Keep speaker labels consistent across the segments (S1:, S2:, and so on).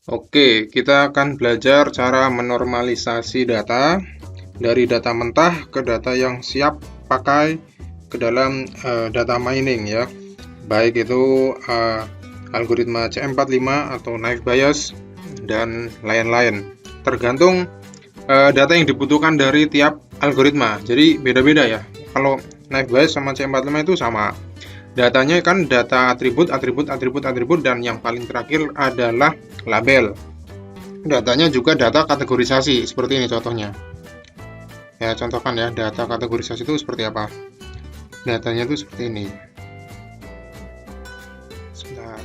S1: Oke, kita akan belajar cara menormalisasi data dari data mentah ke data yang siap pakai ke dalam data mining ya. Baik itu algoritma CM45 atau naive Bayes dan lain-lain. Tergantung data yang dibutuhkan dari tiap algoritma. Jadi beda-beda ya. Kalau naive Bayes sama CM45 itu sama. Datanya kan data atribut, dan yang paling terakhir adalah label. Datanya juga data kategorisasi, seperti ini contohnya. Ya, contohkan ya, data kategorisasi itu seperti apa. Datanya itu seperti ini. Sebentar.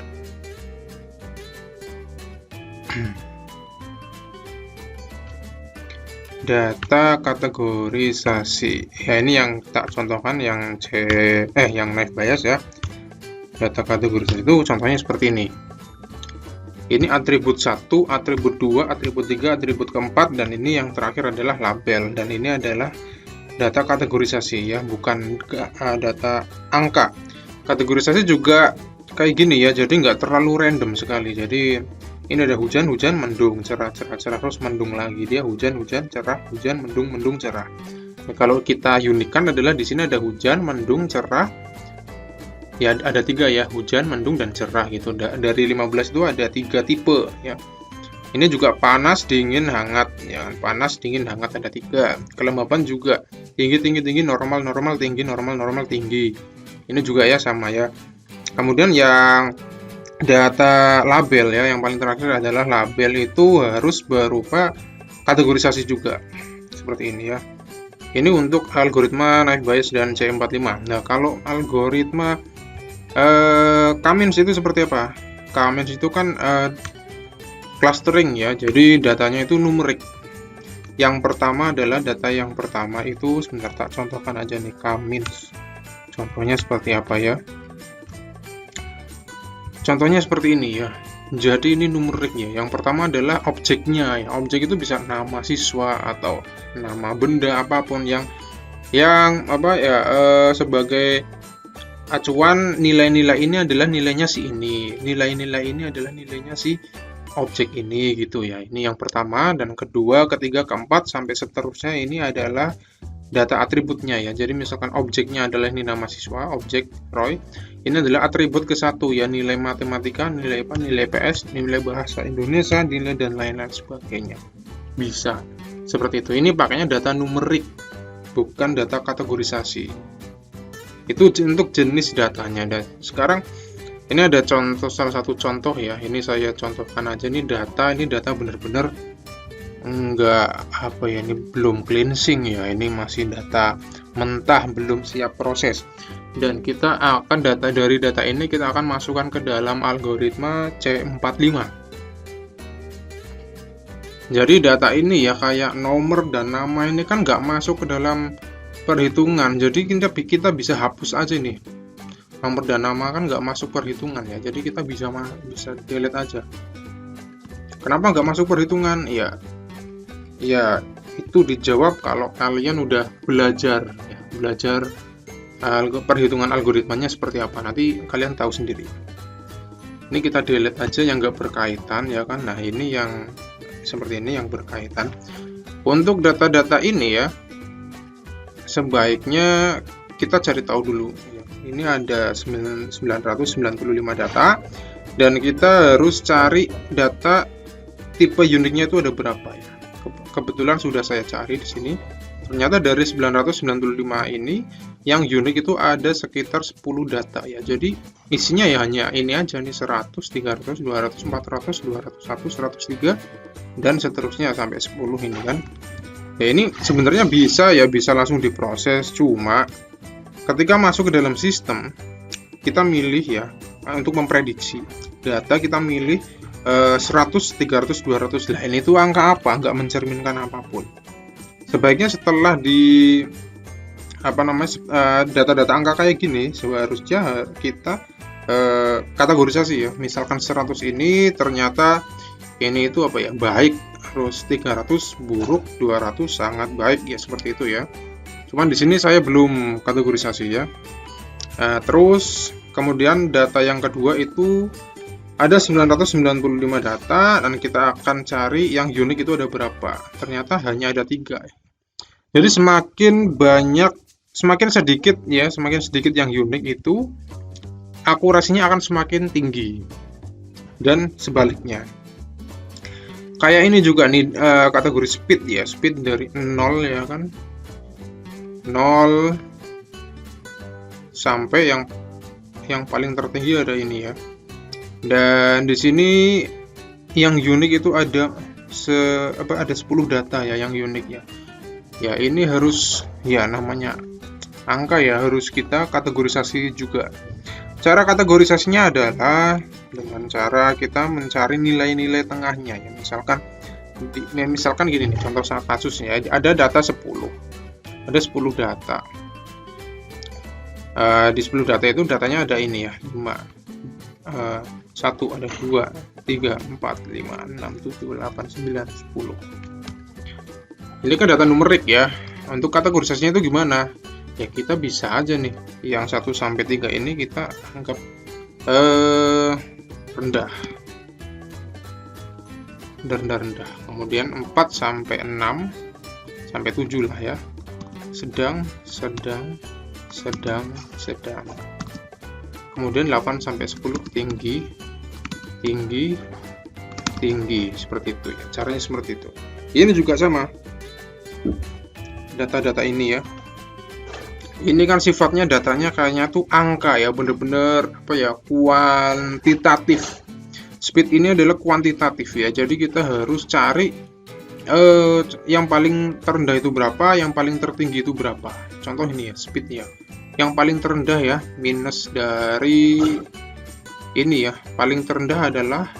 S1: Data kategorisasi. Ya, ini yang tak contohkan yang yang naive Bayes ya. Data kategorisasi itu contohnya seperti ini. Ini atribut 1, atribut 2, atribut 3, atribut keempat, dan ini yang terakhir adalah label. Dan ini adalah data kategorisasi ya, bukan data angka. Kategorisasi juga kayak gini ya, jadi nggak terlalu random sekali. Jadi ini ada hujan, hujan, mendung, cerah, cerah, cerah, terus mendung lagi. Dia hujan, hujan, cerah, hujan, mendung, mendung, cerah. Nah, kalau kita unikan adalah di sini ada hujan, mendung, cerah. Ya ada 3 ya, hujan, mendung, dan cerah gitu. Dari 15 itu ada 3 tipe ya. Ini juga panas, dingin, hangat ya. Panas, dingin, hangat ada 3. Kelembapan juga tinggi, tinggi, tinggi, normal, normal, tinggi, normal, normal, tinggi. Ini juga ya sama ya. Kemudian yang data label ya, yang paling terakhir adalah label itu harus berupa kategorisasi juga. Seperti ini ya. Ini untuk algoritma naive Bayes dan CM45. Nah, kalau algoritma K-means itu seperti apa? K-means itu kan clustering ya, jadi datanya itu numerik. Yang pertama adalah data yang pertama itu, sebentar tak contohkan aja nih K-means. Contohnya seperti apa ya? Contohnya seperti ini ya. Jadi ini numeriknya. Yang pertama adalah objeknya ya. Objek itu bisa nama siswa atau nama benda apapun yang apa ya sebagai acuan. Nilai-nilai ini adalah nilainya si ini, nilai-nilai ini adalah nilainya si objek ini gitu ya. Ini yang pertama, dan kedua, ketiga, keempat sampai seterusnya ini adalah data atributnya ya. Jadi misalkan objeknya adalah ini nama siswa, objek Roy, ini adalah atribut ke-1 ya, nilai matematika, nilai IPA, nilai PS, nilai bahasa Indonesia, nilai dan lain-lain sebagainya. Bisa seperti itu. Ini pakainya data numerik, bukan data kategorisasi. Itu untuk jenis datanya. Dan sekarang ini ada contoh, salah satu contoh ya, ini saya contohkan aja. Ini data benar-benar enggak apa ya, ini belum cleansing ya, ini masih data mentah, belum siap proses. Dan kita akan dari data ini kita akan masukkan ke dalam algoritma C45. Jadi data ini ya, kayak nomor dan nama ini kan nggak masuk ke dalam perhitungan, jadi kita bisa hapus aja nih. Nomor dan nama kan nggak masuk perhitungan ya, jadi kita bisa delete aja. Kenapa nggak masuk perhitungan? Ya itu dijawab kalau kalian udah belajar ya, perhitungan algoritmanya seperti apa, nanti kalian tahu sendiri. Ini kita delete aja yang nggak berkaitan ya kan. Nah, ini yang seperti ini yang berkaitan. Untuk data-data ini ya, sebaiknya kita cari tahu dulu ya. Ini ada 995 data, dan kita harus cari data tipe uniknya itu ada berapa ya. Kebetulan sudah saya cari di sini. Ternyata dari 995 ini yang unik itu ada sekitar 10 data ya. Jadi isinya ya hanya ini aja nih, 100, 300, 200, 400, 201, 103 dan seterusnya sampai 10 ini kan. Ya, ini sebenarnya bisa langsung diproses, cuma ketika masuk ke dalam sistem kita milih ya, untuk memprediksi data kita milih 100, 300, 200. Lah ini tuh angka apa? Nggak mencerminkan apapun. Sebaiknya setelah di data-data angka kayak gini, seharusnya kita kategorisasi ya. Misalkan 100 ini ternyata ini itu apa ya, baik, terus 300 buruk, 200 sangat baik ya, seperti itu ya. Cuman di sini saya belum kategorisasi ya. Terus kemudian data yang kedua itu Ada 995 data dan kita akan cari yang unik itu ada berapa. Ternyata hanya ada 3. Jadi semakin sedikit yang unik itu akurasinya akan semakin tinggi. Dan sebaliknya. Kayak ini juga nih kategori speed ya, speed dari 0 ya kan. 0 sampai yang paling tertinggi ada ini ya. Dan di sini yang unik itu ada 10 data ya yang unik ya. Ya ini harus ya namanya angka ya, harus kita kategorisasi juga. Cara kategorisasinya adalah dengan cara kita mencari nilai-nilai tengahnya ya. Misalkan gini nih, contoh kasusnya ada data 10. Ada 10 data. Di 10 data itu datanya ada ini ya, 5. 1, ada 2, 3, 4, 5, 6, 7, 8, 9, 10. Ini kan data numerik ya. Untuk kategorisasinya itu gimana? Ya kita bisa aja nih, yang 1 sampai 3 ini kita anggap rendah. Rendah. Kemudian 4 sampai 6 sampai 7 lah ya. Sedang. Kemudian 8 sampai 10 tinggi, seperti itu ya. Caranya seperti itu. Ini juga sama. Data-data ini ya. Ini kan sifatnya datanya kayaknya tuh angka ya, bener-bener kuantitatif. Speed ini adalah kuantitatif ya. Jadi kita harus cari yang paling terendah itu berapa, yang paling tertinggi itu berapa. Contoh ini ya, speed ya. Yang paling terendah ya, minus dari ini ya, paling terendah adalah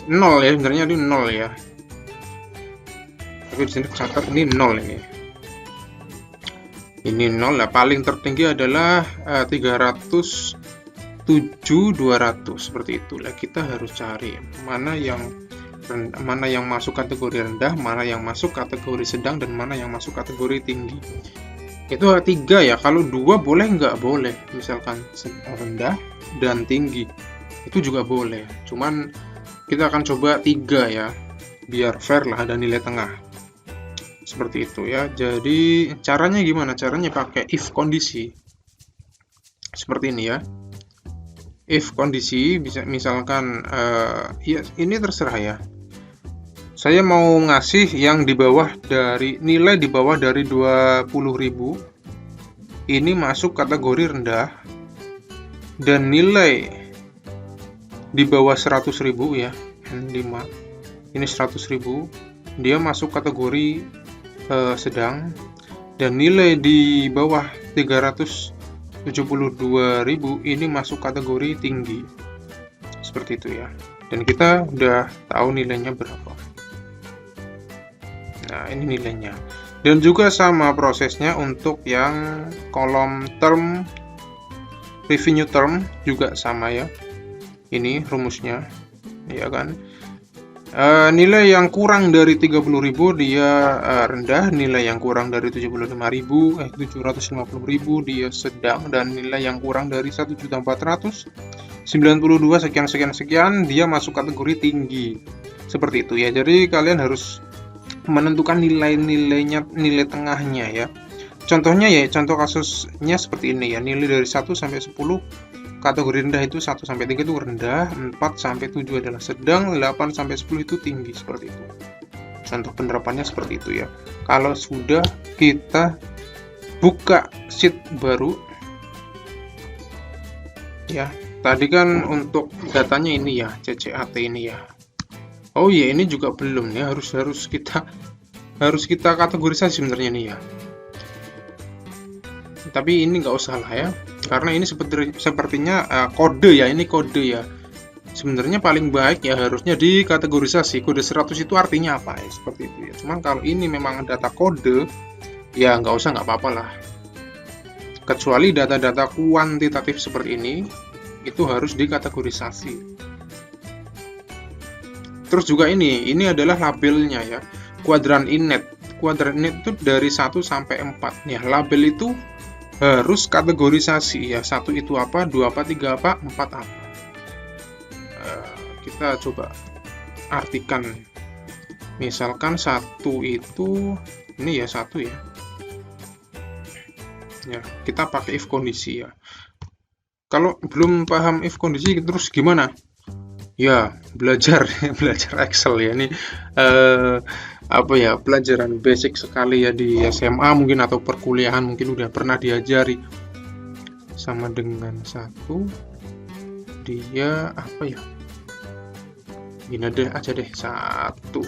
S1: 0 ya, sebenarnya ini 0 ya. Tapi di sini catat ini 0 ini. Ini 0 lah, paling tertinggi adalah 307.200 seperti itulah. Kita harus cari mana yang masuk kategori rendah, mana yang masuk kategori sedang, dan mana yang masuk kategori tinggi. Itu 3 ya. Kalau 2 boleh nggak? Boleh. Misalkan rendah dan tinggi itu juga boleh. Cuman kita akan coba 3 ya, biar fair lah, ada nilai tengah. Seperti itu ya. Jadi caranya gimana? Caranya pakai if kondisi. Seperti ini ya. If kondisi bisa misalkan ya ini terserah ya. Saya mau ngasih yang di bawah dari nilai di bawah dari 20.000 ini masuk kategori rendah, dan nilai di bawah 100.000 ya, 5 ini 100.000 dia masuk kategori sedang, dan nilai di bawah 372.000 ini masuk kategori tinggi. Seperti itu ya. Dan kita udah tahu nilainya berapa. Nah, ini nilainya. Dan juga sama prosesnya untuk yang kolom term, revenue term juga sama ya. Ini rumusnya, ya kan? Nilai yang kurang dari 30.000 dia rendah, nilai yang kurang dari 750.000 dia sedang, dan nilai yang kurang dari 1.492 sekian dia masuk kategori tinggi. Seperti itu ya. Jadi kalian harus menentukan nilai tengahnya ya. Contohnya ya, contoh kasusnya seperti ini ya. Nilai dari 1 sampai 10 kategori rendah itu 1 sampai 3 itu rendah, 4 sampai 7 adalah sedang, 8 sampai 10 itu tinggi. Seperti itu. Contoh penerapannya seperti itu ya. Kalau sudah kita buka sheet baru ya. Tadi kan untuk datanya ini ya, CCAT ini ya. Oh iya, ini juga belum ya, harus kita kategorisasi sebenarnya nih ya. Tapi ini nggak usah lah ya, karena ini sepertinya kode ya, ini kode ya. Sebenarnya paling baik ya harusnya dikategorisasi. Kode 100 itu artinya apa ya, seperti itu ya. Cuman kalau ini memang data kode ya nggak usah, nggak apa-apa lah. Kecuali data-data kuantitatif seperti ini itu harus dikategorisasi. Terus juga ini adalah labelnya ya, kuadran init. Kuadran init itu dari 1 sampai 4 ya. Label itu harus kategorisasi ya. 1 itu apa, 2 apa, 3 apa, 4 apa. kita coba artikan. Misalkan satu itu ini ya, satu ya. Ya, kita pakai if kondisi ya. Kalau belum paham if kondisi terus gimana? Ya, belajar belajar Excel ya. Ini apa ya, pelajaran basic sekali ya di SMA mungkin atau perkuliahan mungkin udah pernah diajari. Sama dengan satu, dia apa ya? Gini aja deh, satu.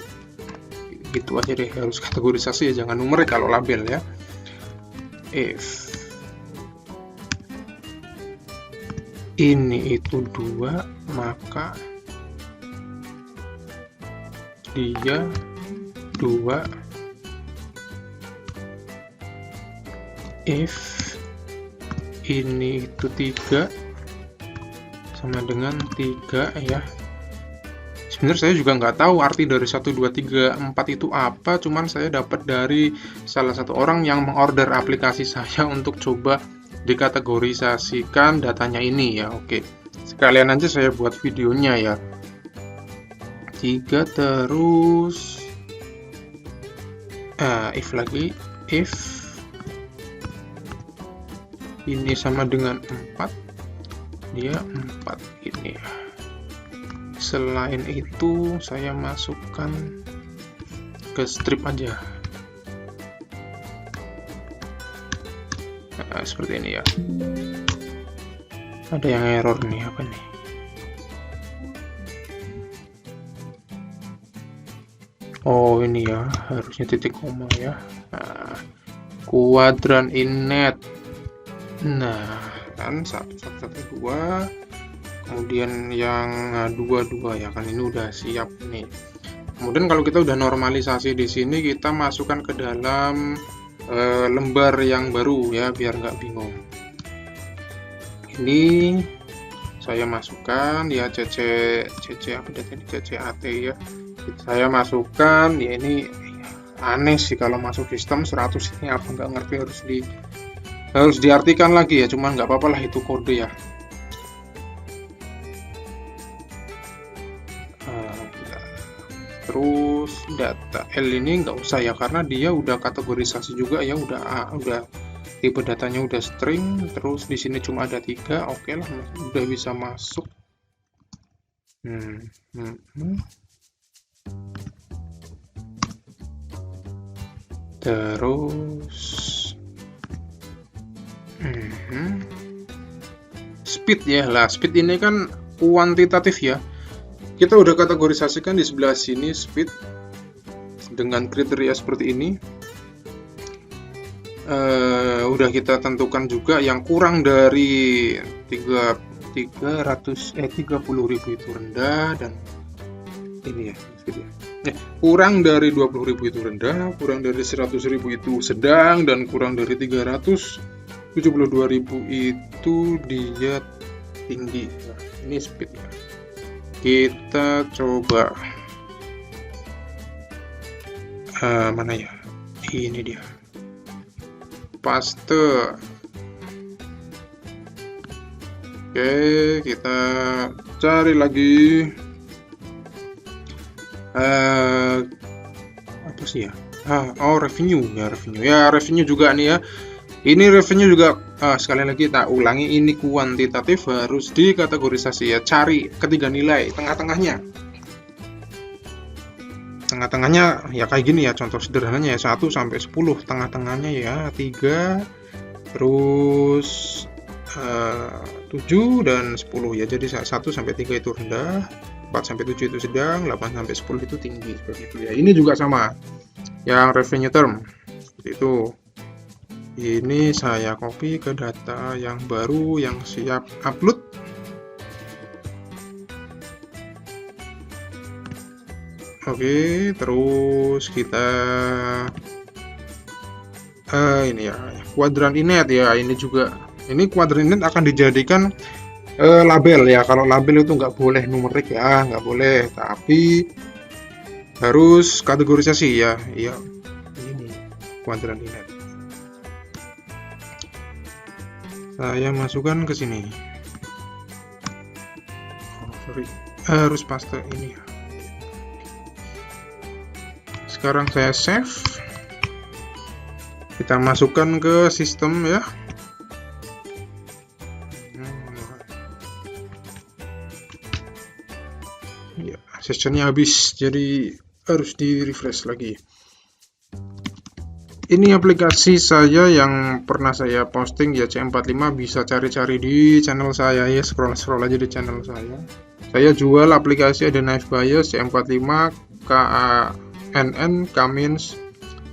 S1: Gitu aja deh, harus kategorisasi ya, jangan numerik kalau label ya. If ini itu 2, maka dia 2. If ini itu 3 sama dengan 3 ya. Sebenarnya saya juga nggak tahu arti dari 1, 2, 3, 4 itu apa, cuman saya dapat dari salah satu orang yang mengorder aplikasi saya untuk coba dikategorisasikan datanya ini ya. Oke, sekalian aja saya buat videonya ya. 3 terus if lagi, if ini sama dengan 4, dia 4 ini ya. Selain itu saya masukkan ke strip aja. Nah, seperti ini ya. Ada yang error nih, apa nih? Oh ini ya, harusnya titik koma ya. Nah, kuadran innet. Nah, kan 1, 1, 1, 2. Kemudian yang 2, 2 ya, kan ini udah siap nih. Kemudian kalau kita udah normalisasi di sini, kita masukkan ke dalam lembar yang baru ya, biar nggak bingung. Ini saya masukkan ya, cc apa tadi, ccat ya. Saya masukkan ya, ini aneh sih kalau masuk sistem 100 ini apa nggak ngerti, harus diartikan lagi ya, cuman nggak apa-apa lah, itu kode ya. Terus data L ini nggak usah ya, karena dia udah kategorisasi juga ya, udah tipe datanya udah string. Terus di sini cuma ada 3, oke lah, udah bisa masuk. Terus speed ya lah, speed ini kan kuantitatif ya. Kita udah kategorisasikan di sebelah sini speed dengan kriteria seperti ini. Udah kita tentukan juga yang kurang dari 30.000 itu rendah, dan ini ya, kurang dari 20.000 itu rendah, kurang dari 100.000 itu sedang, dan kurang dari 372.000 itu dia tinggi. Nah, ini speed ya. Kita coba mana ya, ini dia, paste. Oke, kita cari lagi apa sih ya, revenue ya, revenue juga nih ya. Ini revenue juga sekali lagi tak ulangi, ini kuantitatif, harus dikategorisasi ya. Cari ketiga nilai, tengah-tengahnya. Tengah-tengahnya ya kayak gini ya, contoh sederhananya ya, 1 sampai 10, tengah-tengahnya ya 3, terus 7 dan 10 ya. Jadi 1 sampai 3 itu rendah, 4 sampai 7 itu sedang, 8 sampai 10 itu tinggi, seperti itu ya. Ini juga sama. Yang revenue term seperti itu. Ini saya copy ke data yang baru yang siap upload. Oke, terus kita ini ya, kuadran innet ya. Ini juga, ini kuadran innet akan dijadikan label ya. Kalau label itu nggak boleh numerik ya, nggak boleh, tapi harus kategorisasi ya. Iya, ini kuadran innet. Saya masukkan ke sini. harus paste ini. Sekarang saya save, kita masukkan ke sistem ya. Ya, sessionnya habis, jadi harus di refresh lagi. Ini aplikasi saya yang pernah saya posting ya, C45, bisa cari-cari di channel saya ya, scroll aja di channel saya. Saya jual aplikasi ada Knife Bias, C45, KNN, Kamins,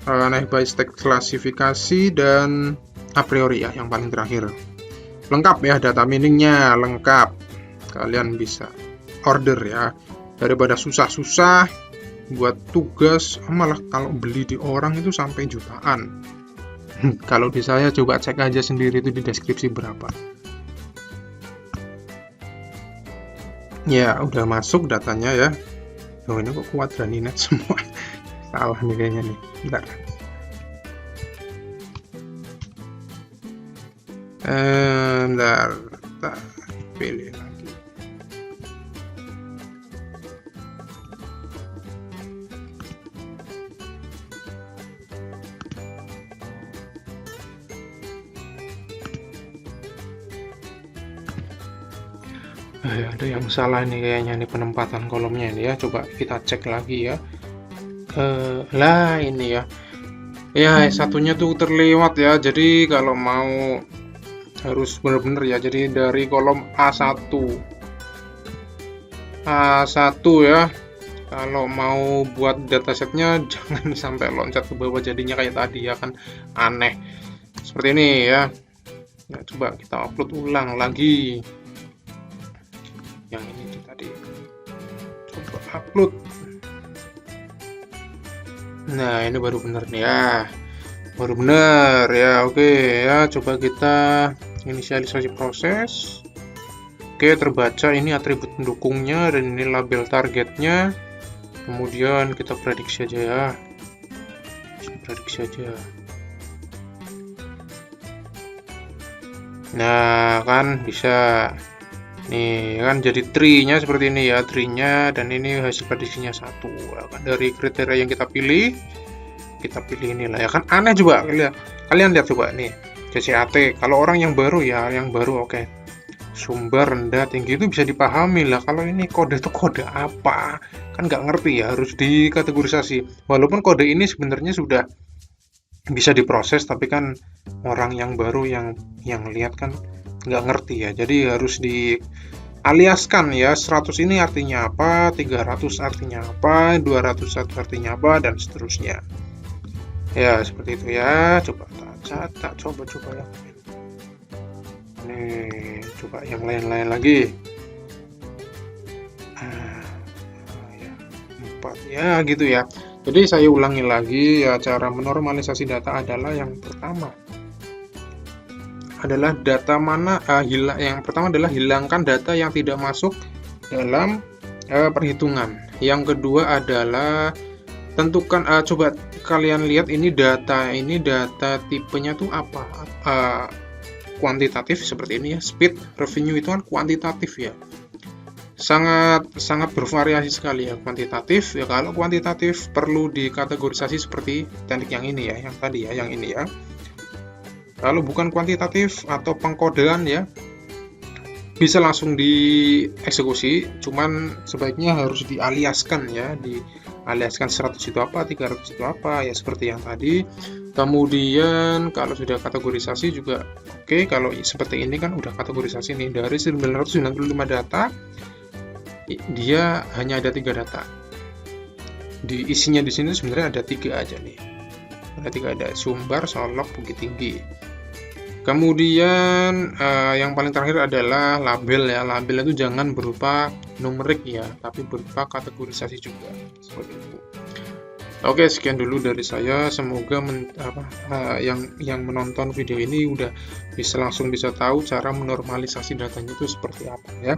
S1: Knife Bias Tech klasifikasi, dan a priori ya, yang paling terakhir. Lengkap ya, data miningnya lengkap. Kalian bisa order ya, daripada susah-susah buat tugas, malah kalau beli di orang itu sampai jutaan. Kalau di saya coba cek aja sendiri itu di deskripsi berapa. Ya udah masuk datanya ya. Oh ini kok Quadraninet semua. Salah nih kayaknya nih. Bentar. Bentar. Kita pilih lagi. Ada yang salah nih kayaknya nih penempatan kolomnya ini ya. Coba kita cek lagi ya. Lah ini ya. Ya satunya tuh terlewat ya. Jadi kalau mau harus bener-bener ya. Jadi dari kolom A1 ya. Kalau mau buat datasetnya jangan sampai loncat ke bawah, jadinya kayak tadi ya kan, aneh. Seperti ini ya. Nah, coba kita upload ulang lagi. Yang ini tadi. Coba upload. Nah, ini baru bener nih ya. Baru bener ya. Oke ya, coba kita inisialisasi proses. Oke, terbaca ini atribut pendukungnya dan ini label targetnya. Kemudian kita prediksi aja ya. Prediksi aja. Nah, kan bisa. Nih kan jadi tree-nya seperti ini ya, tree-nya, dan ini hasil prediksinya 1. Kan dari kriteria yang kita pilih inilah ya kan, aneh juga. Kalian lihat coba nih, CCAT. Kalau orang yang baru ya, oke. Sumber rendah tinggi itu bisa dipahami lah. Kalau ini kode itu kode apa? Kan nggak ngerti ya, harus dikategorisasi. Walaupun kode ini sebenarnya sudah bisa diproses, tapi kan orang yang baru yang lihat kan nggak ngerti ya, jadi harus dialiaskan ya. 100 ini artinya apa, 300 artinya apa, 201 artinya apa, dan seterusnya ya, seperti itu ya. Coba tak coba ya. Nih coba yang lain-lain lagi. 4 ya gitu ya. Jadi saya ulangi lagi ya, cara menormalisasi data adalah yang pertama adalah data mana yang pertama adalah hilangkan data yang tidak masuk dalam perhitungan. Yang kedua adalah tentukan, coba kalian lihat ini data tipenya tuh apa, kuantitatif seperti ini ya. Speed revenue itu kan kuantitatif ya, sangat bervariasi sekali ya kuantitatif ya. Kalau kuantitatif perlu dikategorisasi seperti teknik yang ini ya, yang tadi ya, yang ini ya. Kalau bukan kuantitatif atau pengkodean ya, bisa langsung dieksekusi, cuman sebaiknya harus dialiaskan ya, dialiaskan 100 itu apa, 300 itu apa ya, seperti yang tadi. Kemudian kalau sudah kategorisasi juga oke. Kalau seperti ini kan udah kategorisasi nih, dari 995 data dia hanya ada 3 data. Di isinya di sini sebenarnya ada 3 aja nih. Ada Sumbar, Solok, Bukit Tinggi. Kemudian yang paling terakhir adalah label ya. Label itu jangan berupa numerik ya, tapi berupa kategorisasi juga, seperti itu. Oke, sekian dulu dari saya. Semoga yang menonton video ini udah langsung bisa tahu cara menormalisasi datanya itu seperti apa ya.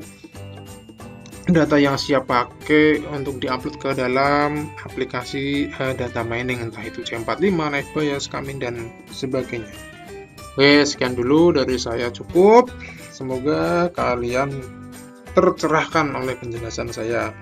S1: Data yang siap pakai untuk diupload ke dalam aplikasi data mining, entah itu C45, Knife Bias, Kamin, dan sebagainya. Oke, sekian dulu dari saya, cukup. Semoga kalian tercerahkan oleh penjelasan saya.